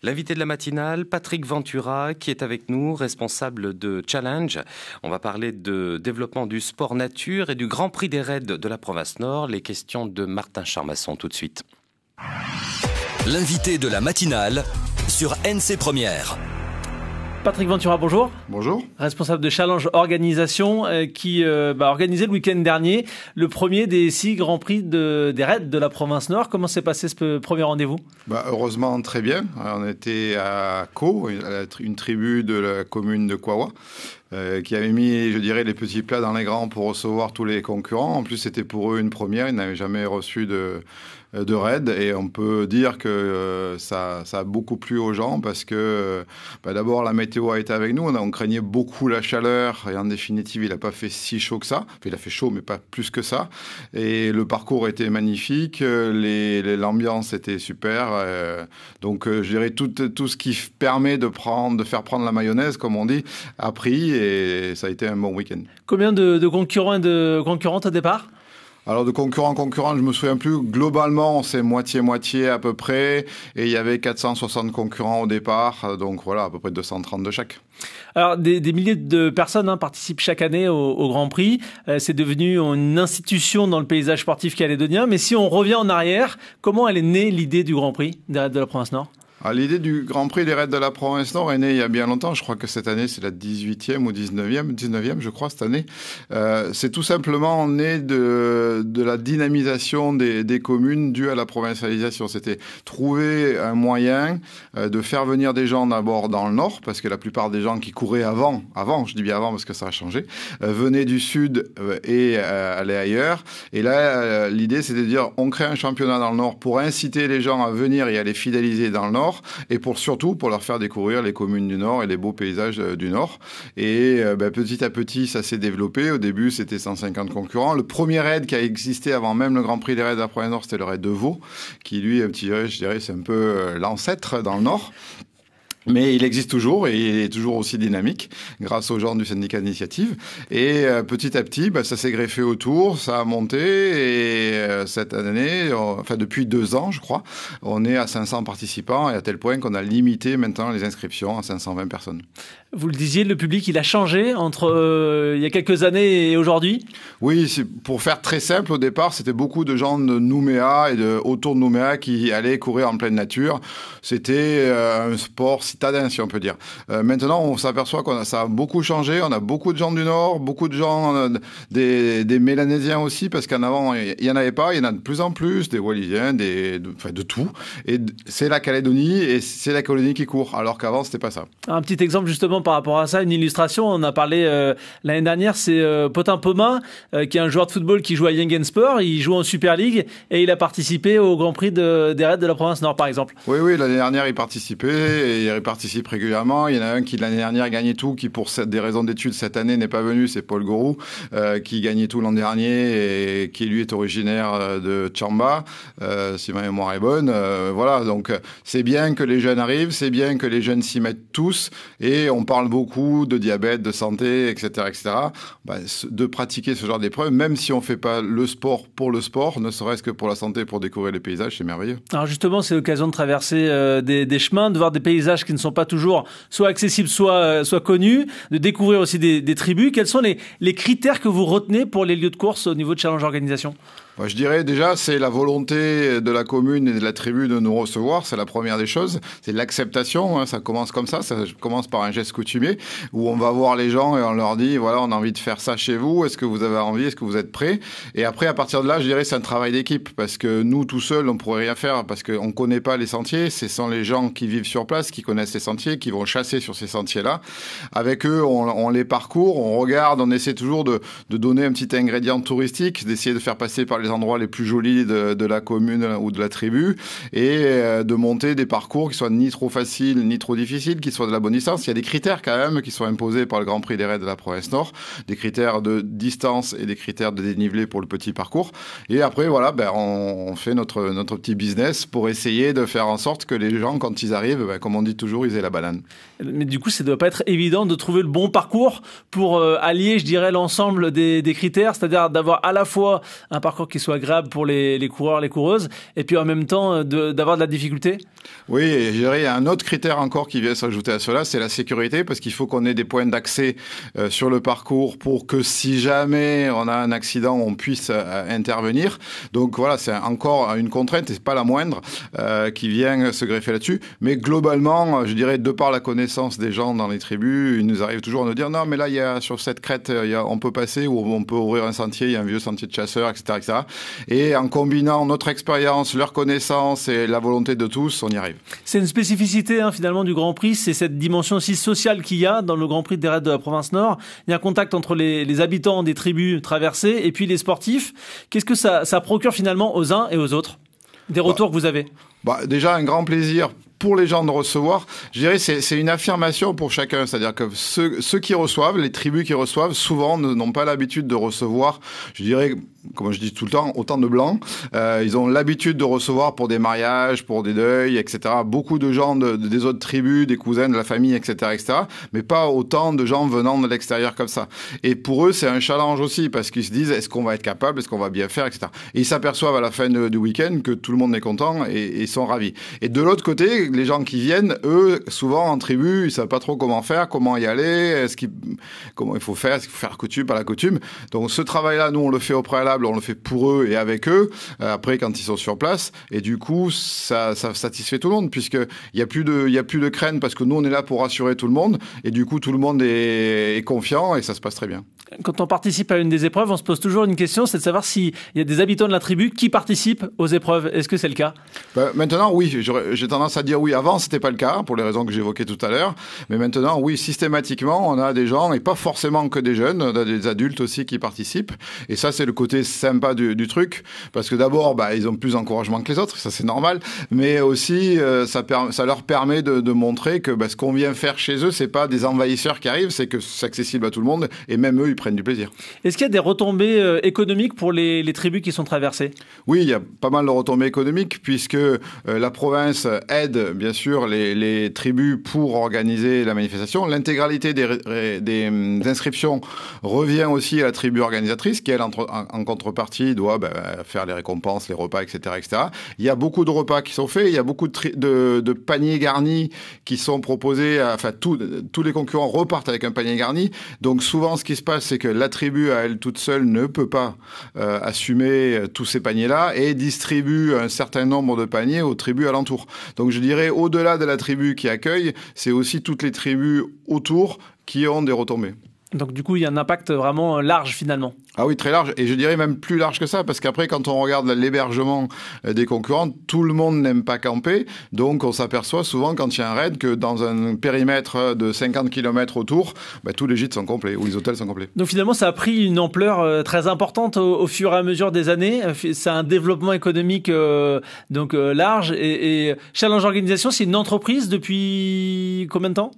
L'invité de la matinale, Patrick Ventura, qui est avec nous, responsable de Challenge. On va parler de développement du sport nature et du Grand Prix des raids de la province Nord. Les questions de Martin Charmasson tout de suite. L'invité de la matinale sur NC Première. Patrick Ventura, bonjour. Bonjour. Responsable de Challenge Organisation qui a organisé le week-end dernier le premier des 6 Grands Prix des raids de la province Nord. Comment s'est passé ce premier rendez-vous ? Heureusement, très bien. On était à Caux, une tribu de la commune de Kawa, qui avait mis, je dirais, les petits plats dans les grands pour recevoir tous les concurrents. En plus, c'était pour eux une première. Ils n'avaient jamais reçu de raid, et on peut dire que ça a beaucoup plu aux gens parce que d'abord la météo a été avec nous, on craignait beaucoup la chaleur et en définitive il n'a pas fait si chaud que ça, enfin, il a fait chaud mais pas plus que ça, et le parcours était magnifique, l'ambiance était super, donc je dirais tout ce qui permet de faire prendre la mayonnaise comme on dit a pris, et ça a été un bon week-end. Combien de concurrents et de concurrentes au départ ? Alors de concurrents, je me souviens plus. Globalement, c'est moitié-moitié à peu près. Et il y avait 460 concurrents au départ. Donc voilà, à peu près 230 de chaque. Alors des milliers de personnes participent chaque année au Grand Prix. C'est devenu une institution dans le paysage sportif calédonien. Mais si on revient en arrière, comment elle est née l'idée du Grand Prix des raids de la province Nord ? L'idée du Grand Prix des raids de la province Nord est née il y a bien longtemps. Je crois que cette année, c'est la 18e ou 19e, je crois, cette année. C'est tout simplement né de la dynamisation des communes due à la provincialisation. C'était trouver un moyen de faire venir des gens d'abord dans le Nord, parce que la plupart des gens qui couraient avant, je dis bien avant parce que ça a changé, venaient du Sud et allaient ailleurs. Et là, l'idée, c'est de dire, on crée un championnat dans le Nord pour inciter les gens à venir et à les fidéliser dans le Nord, et surtout pour leur faire découvrir les communes du Nord et les beaux paysages du Nord. Et petit à petit, ça s'est développé. Au début, c'était 150 concurrents. Le premier raid qui a existé avant même le Grand Prix des raids de la province Nord, c'était le raid de Vaud, qui lui, je dirais, c'est un peu l'ancêtre dans le Nord. Mais il existe toujours, et il est toujours aussi dynamique grâce aux gens du syndicat d'initiative. Et petit à petit, ça s'est greffé autour, ça a monté, et cette année, depuis 2 ans, je crois, on est à 500 participants, et à tel point qu'on a limité maintenant les inscriptions à 520 personnes. Vous le disiez, le public, il a changé entre il y a quelques années et aujourd'hui ? Oui, pour faire très simple, au départ, c'était beaucoup de gens de Nouméa et autour de Nouméa qui allaient courir en pleine nature. C'était un sport citadin, si on peut dire. Maintenant, on s'aperçoit ça a beaucoup changé. On a beaucoup de gens du Nord, beaucoup de gens, des Mélanésiens aussi, parce qu'en avant, il n'y en avait pas. Il y en a de plus en plus, des Wallisiens, de tout. Et c'est la Calédonie, et c'est la Calédonie qui court, alors qu'avant, c'était pas ça. Un petit exemple, justement, par rapport à ça, une illustration, on a parlé l'année dernière, c'est Potin Poma, qui est un joueur de football qui joue à Jengensport, il joue en Super League et il a participé au Grand Prix des raids de la province Nord, par exemple. Oui, l'année dernière, il participait, et il participe régulièrement. Il y en a un qui, l'année dernière, gagnait tout, qui, pour des raisons d'études, cette année, n'est pas venu, c'est Paul Gorou, qui gagnait tout l'an dernier, et qui, lui, est originaire de Tchamba, si ma mémoire est bonne. Voilà, donc c'est bien que les jeunes arrivent, c'est bien que les jeunes s'y mettent tous, et on parle beaucoup de diabète, de santé, etc., etc. De pratiquer ce genre d'épreuves, même si on ne fait pas le sport pour le sport, ne serait-ce que pour la santé, pour découvrir les paysages, c'est merveilleux. Alors justement, c'est l'occasion de traverser des chemins, de voir des paysages qui ne sont pas toujours soit accessibles, soit connus, de découvrir aussi des tribus. Quels sont les critères que vous retenez pour les lieux de course au niveau de Challenge Organisation ? Je dirais déjà, c'est la volonté de la commune et de la tribu de nous recevoir, c'est la première des choses, c'est l'acceptation, ça commence comme ça commence par un geste coutumier, où on va voir les gens et on leur dit, voilà, on a envie de faire ça chez vous, est-ce que vous avez envie, est-ce que vous êtes prêts ? Et après, à partir de là, je dirais, c'est un travail d'équipe, parce que nous, tout seuls, on pourrait rien faire, parce qu'on connaît pas les sentiers, ce sont les gens qui vivent sur place, qui connaissent les sentiers, qui vont chasser sur ces sentiers-là. Avec eux, on les parcourt, on regarde, on essaie toujours de donner un petit ingrédient touristique, d'essayer de faire passer par les endroits les plus jolis de la commune ou de la tribu, et de monter des parcours qui soient ni trop faciles ni trop difficiles, qui soient de la bonne distance. Il y a des critères quand même qui sont imposés par le Grand Prix des raids de la province Nord, des critères de distance et des critères de dénivelé pour le petit parcours. Et après, voilà, on fait notre petit business pour essayer de faire en sorte que les gens, quand ils arrivent, comme on dit toujours, ils aient la banane. Mais du coup, ça ne doit pas être évident de trouver le bon parcours pour allier, je dirais, l'ensemble des critères, c'est-à-dire d'avoir à la fois un parcours qui qui soit agréable pour les coureurs, les coureuses, et puis en même temps d'avoir de la difficulté? Oui, et je dirais, il y a un autre critère encore qui vient s'ajouter à cela, c'est la sécurité, parce qu'il faut qu'on ait des points d'accès sur le parcours pour que si jamais on a un accident, on puisse intervenir. Donc voilà, c'est encore une contrainte, et c'est pas la moindre, qui vient se greffer là-dessus. Mais globalement, je dirais, de par la connaissance des gens dans les tribus, il nous arrive toujours à nous dire, non, mais là, il y a, sur cette crête, on peut passer, ou on peut ouvrir un sentier, il y a un vieux sentier de chasseurs, etc., etc. Et en combinant notre expérience, leur connaissance et la volonté de tous, on y arrive. C'est une spécificité finalement du Grand Prix, c'est cette dimension aussi sociale qu'il y a dans le Grand Prix des raids de la province Nord. Il y a un contact entre les habitants des tribus traversées et puis les sportifs. Qu'est-ce que ça procure finalement aux uns et aux autres? Des retours que vous avez? Déjà, un grand plaisir pour les gens de recevoir. Je dirais c'est une affirmation pour chacun. C'est-à-dire que ceux qui reçoivent, les tribus qui reçoivent, souvent n'ont pas l'habitude de recevoir, je dirais, comme je dis tout le temps, autant de blancs. Ils ont l'habitude de recevoir pour des mariages, pour des deuils, etc. Beaucoup de gens des autres tribus, des cousins, de la famille, etc., etc. Mais pas autant de gens venant de l'extérieur comme ça. Et pour eux, c'est un challenge aussi parce qu'ils se disent, est-ce qu'on va être capable, est-ce qu'on va bien faire, etc. Et ils s'aperçoivent à la fin du week-end que tout le monde est content et ils sont ravis. Et de l'autre côté, les gens qui viennent, eux, souvent en tribu, ils savent pas trop comment faire, comment y aller, comment il faut faire, est-ce qu'il faut faire la coutume, pas la coutume. Donc ce travail-là, nous, on le fait au préalable, on le fait pour eux et avec eux, après quand ils sont sur place, et du coup, ça satisfait tout le monde, puisqu'il y a plus de crainte, parce que nous, on est là pour rassurer tout le monde, et du coup, tout le monde est confiant, et ça se passe très bien. Quand on participe à une des épreuves, on se pose toujours une question, c'est de savoir s'il y a des habitants de la tribu qui participent aux épreuves. Est-ce que c'est le cas? Maintenant, oui. J'ai tendance à dire oui. Avant, c'était pas le cas, pour les raisons que j'évoquais tout à l'heure. Mais maintenant, oui, systématiquement, on a des gens, et pas forcément que des jeunes, on a des adultes aussi qui participent. Et ça, c'est le côté sympa du truc. Parce que d'abord, ils ont plus d'encouragement que les autres, ça c'est normal. Mais aussi, ça leur permet de montrer que ce qu'on vient faire chez eux, c'est pas des envahisseurs qui arrivent, c'est que c'est accessible à tout le monde. Et même eux, ils prennent du plaisir. Est-ce qu'il y a des retombées économiques pour les tribus qui sont traversées? Oui, il y a pas mal de retombées économiques puisque la province aide bien sûr les tribus pour organiser la manifestation. L'intégralité des inscriptions revient aussi à la tribu organisatrice qui, elle, en contrepartie, doit faire les récompenses, les repas, etc., etc. Il y a beaucoup de repas qui sont faits, il y a beaucoup de paniers garnis qui sont proposés. Enfin, tous les concurrents repartent avec un panier garni. Donc souvent, ce qui se passe, c'est que la tribu, à elle toute seule, ne peut pas assumer tous ces paniers-là et distribue un certain nombre de paniers aux tribus alentours. Donc je dirais, au-delà de la tribu qui accueille, c'est aussi toutes les tribus autour qui ont des retombées. Donc du coup, il y a un impact vraiment large finalement. Ah oui, très large. Et je dirais même plus large que ça, parce qu'après, quand on regarde l'hébergement des concurrents, tout le monde n'aime pas camper. Donc on s'aperçoit souvent, quand il y a un raid, que dans un périmètre de 50 km autour, tous les gîtes sont complets, ou les hôtels sont complets. Donc finalement, ça a pris une ampleur très importante au fur et à mesure des années. C'est un développement économique large. Et Challenge Organisation, c'est une entreprise depuis combien de temps ?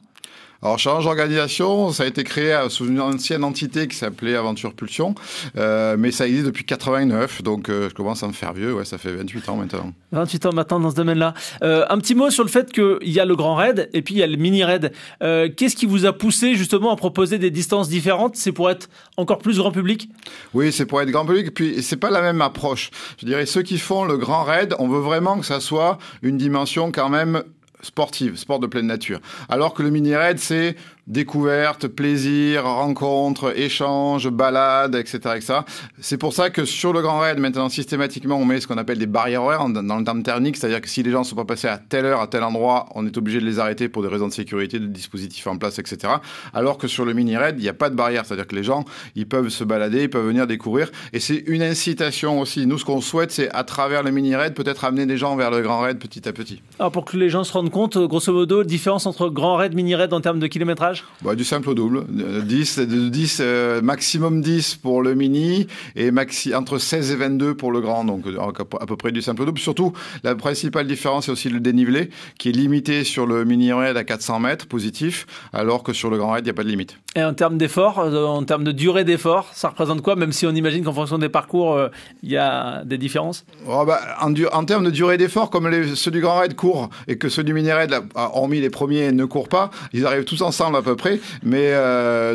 Alors, Challenge Organisation, ça a été créé sous une ancienne entité qui s'appelait Aventure Pulsion, mais ça existe depuis 89, donc je commence à me faire vieux, ça fait 28 ans maintenant. 28 ans maintenant dans ce domaine-là. Un petit mot sur le fait qu'il y a le grand raid et puis il y a le mini raid. Qu'est-ce qui vous a poussé justement à proposer des distances différentes ? C'est pour être encore plus grand public ? Oui, c'est pour être grand public, puis c'est pas la même approche. Je dirais, ceux qui font le grand raid, on veut vraiment que ça soit une dimension quand même sportive, sport de pleine nature. Alors que le mini-raid, c'est découverte, plaisir, rencontre, échange, balade, etc., etc. C'est pour ça que sur le grand raid, maintenant, systématiquement, on met ce qu'on appelle des barrières horaires dans le terme technique, c'est-à-dire que si les gens ne sont pas passés à telle heure, à tel endroit, on est obligé de les arrêter pour des raisons de sécurité, de dispositifs en place, etc. Alors que sur le mini-raid, il n'y a pas de barrière, c'est-à-dire que les gens, ils peuvent se balader, ils peuvent venir découvrir, et c'est une incitation aussi. Nous, ce qu'on souhaite, c'est à travers le mini-raid, peut-être amener des gens vers le grand raid petit à petit. Alors pour que les gens se rendent compte, grosso modo, différence entre grand raid, mini-raid en termes de kilométrage ? Du simple au double. 10, maximum 10 pour le mini et entre 16 et 22 pour le grand. Donc, à peu près du simple au double. Surtout, la principale différence, c'est aussi le dénivelé qui est limité sur le mini raid à 400 mètres positif, alors que sur le grand raid, il n'y a pas de limite. Et en termes d'effort, en termes de durée d'effort, ça représente quoi? Même si on imagine qu'en fonction des parcours, il y a des différences. En termes de durée d'effort, comme ceux du grand raid courent et que ceux du mini raid, hormis les premiers, ne courent pas, ils arrivent tous ensemble à peu près. Mais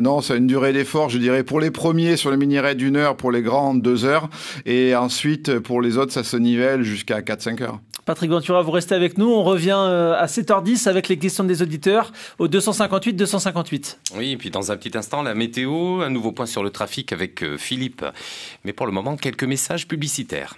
non, c'est une durée d'effort, je dirais, pour les premiers sur le mini-raid 1 heure, pour les grands 2 heures. Et ensuite, pour les autres, ça se nivelle jusqu'à 4-5 heures. Patrick Ventura, vous restez avec nous. On revient à 7h10 avec les questions des auditeurs au 258-258. Oui, et puis dans un petit instant, la météo, un nouveau point sur le trafic avec Philippe. Mais pour le moment, quelques messages publicitaires.